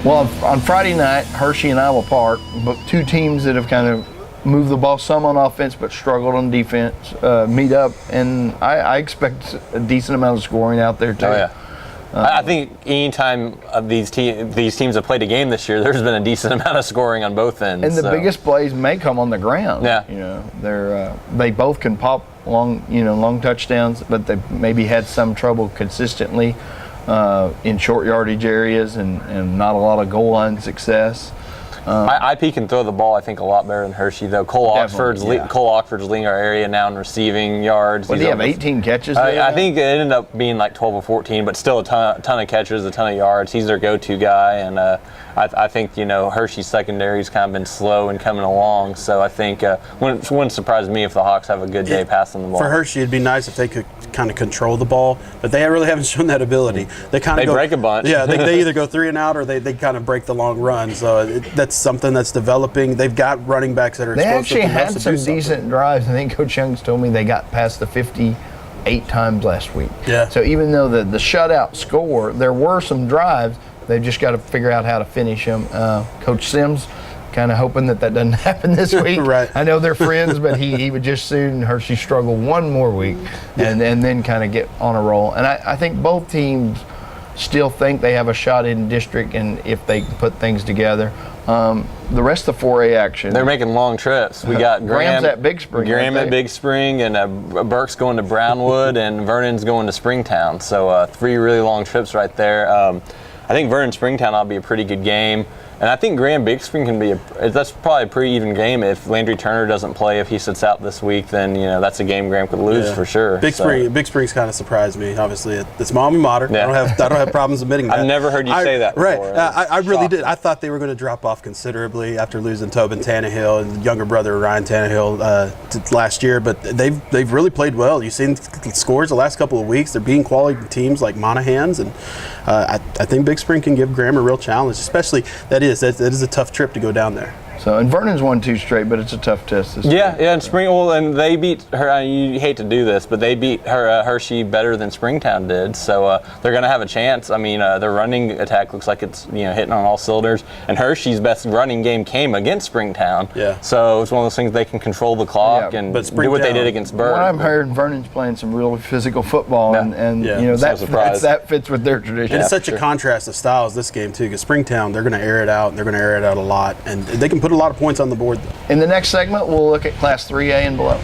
Well, on Friday night, Hershey and Iowa Park, but two teams that have kind of moved the ball some on offense but struggled on defense, meet up, and I expect a decent amount of scoring out there too. Oh, yeah. I think anytime these teams have played a game this year, there's been a decent amount of scoring on both ends. And the biggest plays may come on the ground. Yeah. They both can pop long touchdowns, but they maybe had some trouble consistently in short yardage areas and not a lot of goal line success. IP can throw the ball, I think, a lot better than Hershey, though. Cole Oxford's leading our area now in receiving yards. Did he have 18 catches? I think it ended up being like 12 or 14, but still a ton of catches, a ton of yards. He's their go-to guy, and I think Hershey's secondary's kind of been slow and coming along. So I think wouldn't surprise me if the Hawks have a good day passing the ball. For Hershey, it'd be nice if they could kind of control the ball, but they really haven't shown that ability. They break a bunch. Yeah, they either go 3 and out or they kind of break the long run. So that's something that's developing. They've got running backs that are explosive. They actually had some decent drives. I think Coach Young's told me they got past the 58 times last week. Yeah. So even though the shutout score, there were some drives. They've just got to figure out how to finish them. Coach Sims kind of hoping that doesn't happen this week. Right. I know they're friends, but he would just soon Hershey struggle one more week and then kind of get on a roll. And I think both teams still think they have a shot in district, and if they put things together. The rest of the 4A action. They're making long trips. We got Graham's at Big Spring. Graham at Big Spring, and Burke's going to Brownwood, and Vernon's going to Springtown. So 3 really long trips right there. I think Vernon Springtown will be a pretty good game. And I think Graham Big Spring can be that's probably a pretty even game. If Landry Turner doesn't play, if he sits out this week, then that's a game Graham could lose for sure. Big Spring's kind of surprised me. Obviously, it's my alma mater. Yeah. I don't have problems admitting that. I've never heard you say that before. Right. I really did. I thought they were going to drop off considerably after losing Tobin Tannehill and younger brother Ryan Tannehill last year, but they've really played well. You've seen scores the last couple of weeks. They're beating quality teams like Monahans, and I think Big Spring can give Graham a real challenge, especially that is a tough trip to go down there. So, and Vernon's won 2 straight, but it's a tough test this Yeah, and and they beat her. You hate to do this, but they beat Hershey better than Springtown did. So they're going to have a chance. I mean, their running attack looks like it's hitting on all cylinders. And Hershey's best running game came against Springtown. Yeah. So it's one of those things they can control the clock and do what they did against Burke. What I've heard, Vernon's playing some really physical football, and that fits with their tradition. And it's such a contrast of styles this game too, because Springtown, they're going to air it out, and they're going to air it out a lot, and they can put a lot of points on the board. In the next segment, we'll look at Class 3A and below.